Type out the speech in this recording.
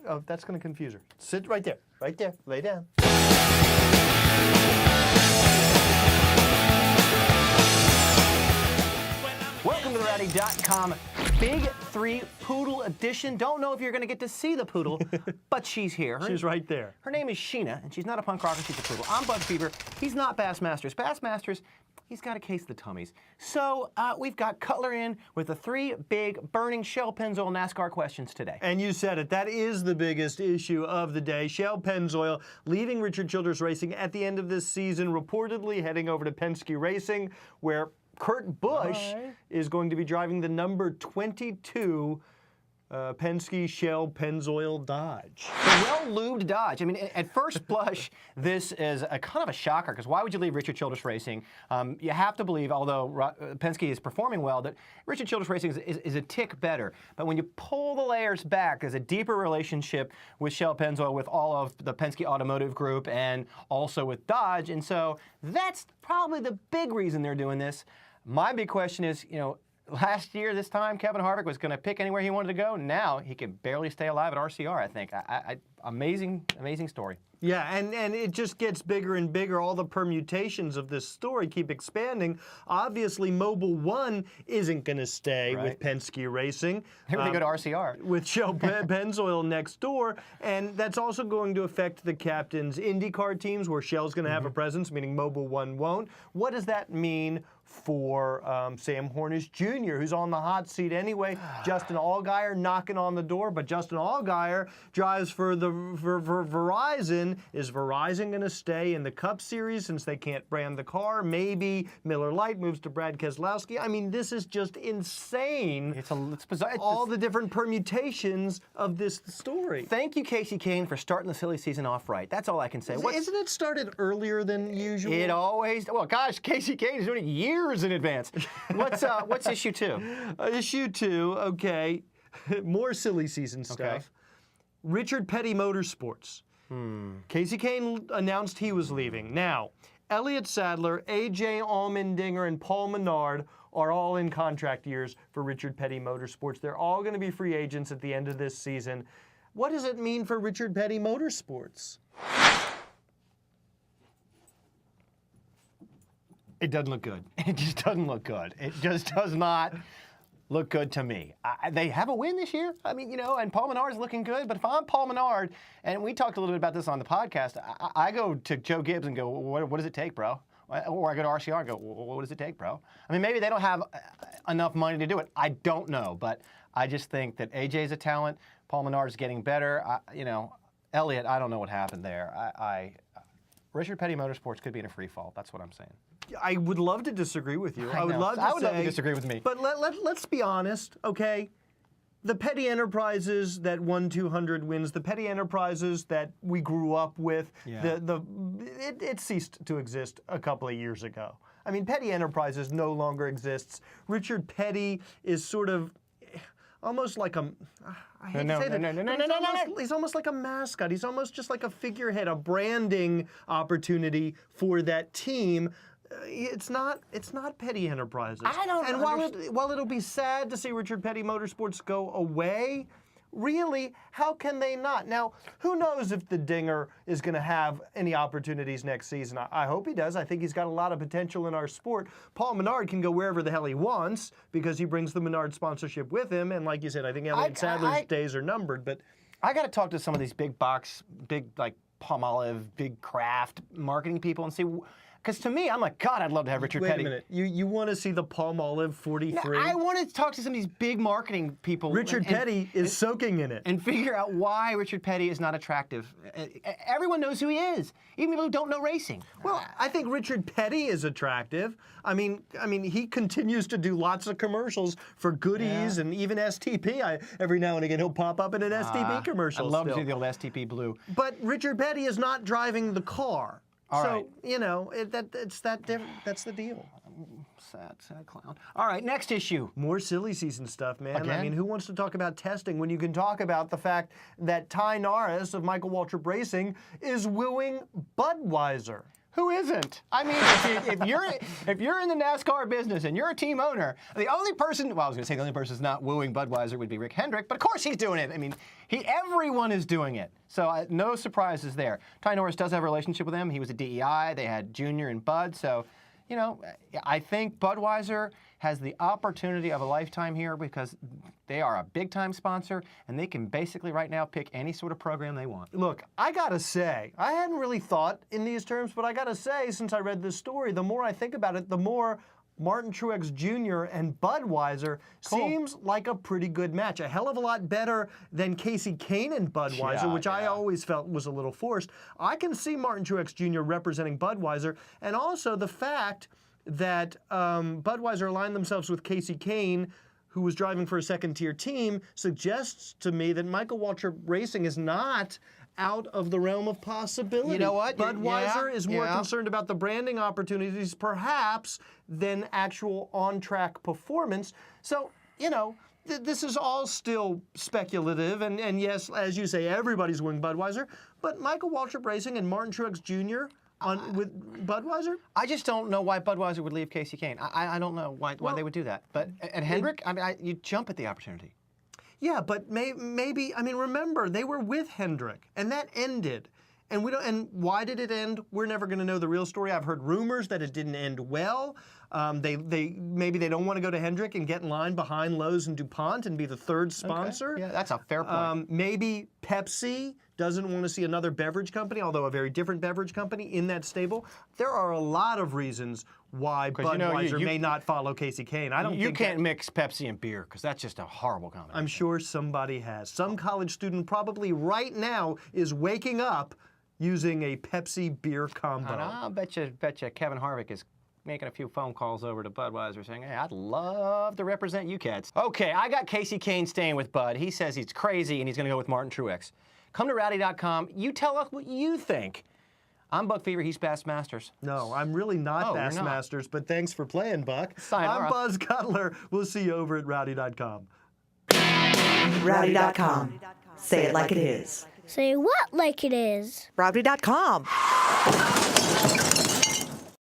Oh, that's going to confuse her. Sit right there. Right there. Lay down. Welcome to the Rowdy.com Big 3 Poodle Edition. Don't know if you're going to get to see the poodle, but she's here. She's right there. Her name is Sheena, and she's not a punk rocker, she's a poodle. I'm Bud Fever. He's not Bassmasters. Bassmasters, he's got a case of the tummies. So we've got Cutler in with the 3 big burning Shell Pennzoil NASCAR questions today. And you said it. That is the biggest issue of the day. Shell Pennzoil leaving Richard Childress Racing at the end of this season, reportedly heading over to Penske Racing, where Kurt Busch is going to be driving the number 22 Penske Shell Pennzoil Dodge. The well-lubed Dodge. I mean, at first blush, this is a kind of a shocker, because why would you leave Richard Childress Racing? You have to believe, although Penske is performing well, that Richard Childress Racing is a tick better. But when you pull the layers back, there's a deeper relationship with Shell Pennzoil, with all of the Penske Automotive Group, and also with Dodge. And so that's probably the big reason they're doing this. My big question is, last year, this time, Kevin Harvick was going to pick anywhere he wanted to go. Now he can barely stay alive at RCR, I think. Amazing story. Yeah, and it just gets bigger and bigger. All the permutations of this story keep expanding. Obviously, Mobil 1 isn't going to stay with Penske Racing. They're going to go to RCR. With Shell Pennzoil next door. And that's also going to affect the captain's IndyCar teams, where Shell's going to have a presence, meaning Mobil 1 won't. What does that mean for Sam Hornish Jr., who's on the hot seat anyway? Justin Allgaier knocking on the door, but Justin Allgaier drives for Verizon. Is Verizon going to stay in the Cup Series since they can't brand the car? Maybe Miller Lite moves to Brad Keselowski. I mean, this is just insane. It's bizarre. All the different permutations of this story. Thank you, Casey Kane, for starting the silly season off right. That's all I can say. Isn't it started earlier than usual? It always. Well, gosh, Casey Kane is doing it years in advance. What's issue 2? Issue 2, okay. More silly season stuff. Okay. Richard Petty Motorsports. Casey Kane announced he was leaving. Now, Elliott Sadler, A.J. Allmendinger, and Paul Menard are all in contract years for Richard Petty Motorsports. They're all going to be free agents at the end of this season. What does it mean for Richard Petty Motorsports? It doesn't look good. It just doesn't look good. It just does not look good to me. They have a win this year. I mean, and Paul Menard's looking good. But if I'm Paul Menard, and we talked a little bit about this on the podcast, I go to Joe Gibbs and go, what does it take, bro? Or I go to RCR and go, what does it take, bro? I mean, maybe they don't have enough money to do it. I don't know. But I just think that AJ's a talent. Paul Menard's getting better. Elliott, I don't know what happened there. Richard Petty Motorsports could be in a free fall. That's what I'm saying. I would love to disagree with you. I would love to disagree with me. But let's be honest, okay? The Petty Enterprises that won 200 wins, the Petty Enterprises that we grew up with, it ceased to exist a couple of years ago. I mean, Petty Enterprises no longer exists. Richard Petty is sort of almost like a... I hate to say that. He's almost like a mascot. He's almost just like a figurehead, a branding opportunity for that team. It's not Petty Enterprises. I don't And while it'll be sad to see Richard Petty Motorsports go away, really, how can they not? Now, who knows if the Dinger is going to have any opportunities next season? I hope he does. I think he's got a lot of potential in our sport. Paul Menard can go wherever the hell he wants because he brings the Menard sponsorship with him. And like you said, I think Elliott Sadler's days are numbered. But I got to talk to some of these big like Palmolive, big craft marketing people and see. Because to me, I'm like, God, I'd love to have Richard Petty. Wait a minute. You want to see the Palmolive 43? No, I want to talk to some of these big marketing people. Richard Petty is soaking in it. And figure out why Richard Petty is not attractive. Everyone knows who he is, even people who don't know racing. Well, I think Richard Petty is attractive. I mean, he continues to do lots of commercials for goodies and even STP. Every now and again, he'll pop up in an STP commercial. I'd love to see the old STP blue. But Richard Petty is not driving the car. All so, right. That's the deal. Sad clown. All right, next issue. More silly season stuff, man. Again? I mean, who wants to talk about testing when you can talk about the fact that Ty Norris of Michael Waltrip Racing is wooing Budweiser? Who isn't? I mean, if you're in the NASCAR business and you're a team owner, the only person, well, I was going to say the only person who's not wooing Budweiser would be Rick Hendrick, but of course he's doing it. I mean, everyone is doing it. So no surprises there. Ty Norris does have a relationship with him. He was at DEI. They had Junior and Bud. So, you know, I think Budweiser has the opportunity of a lifetime here because they are a big-time sponsor, and they can basically right now pick any sort of program they want. Look, I gotta say, I hadn't really thought in these terms, but I gotta say, since I read this story, the more I think about it, the more Martin Truex Jr. and Budweiser seems like a pretty good match. A hell of a lot better than Casey Kane and Budweiser, which I always felt was a little forced. I can see Martin Truex Jr. representing Budweiser, and also the fact that Budweiser aligned themselves with Casey Kane, who was driving for a second-tier team, suggests to me that Michael Waltrip Racing is not out of the realm of possibility. You know what? Budweiser is more concerned about the branding opportunities, perhaps, than actual on-track performance. So, you know, this is all still speculative, and yes, as you say, everybody's winning Budweiser, but Michael Waltrip Racing and Martin Truex Jr. With Budweiser? I just don't know why Budweiser would leave Casey Kane. I don't know why they would do that. But at Hendrick, I mean, you jump at the opportunity. Yeah, but maybe, I mean, remember, they were with Hendrick, and that ended. And we don't. And why did it end? We're never going to know the real story. I've heard rumors that it didn't end well. Maybe they don't want to go to Hendrick and get in line behind Lowe's and DuPont and be the third sponsor. Okay. Yeah, that's a fair point. Maybe Pepsi doesn't want to see another beverage company, although a very different beverage company, in that stable. There are a lot of reasons why Budweiser may not follow Casey Kane. I don't. You can't mix Pepsi and beer because that's just a horrible combination. I'm sure somebody has. Some college student probably right now is waking up using a Pepsi beer combo. And I'll bet you Kevin Harvick is making a few phone calls over to Budweiser saying, hey, I'd love to represent you cats. Okay, I got Casey Kane staying with Bud. He says he's crazy and he's going to go with Martin Truex. Come to Rowdy.com. You tell us what you think. I'm Buck Fever. He's Bassmasters. No, I'm really not Bassmasters, but thanks for playing, Buck. I'm Buzz Cutler. We'll see you over at Rowdy.com. Rowdy.com. Say it like it is. Say what like it is? Rowdy.com.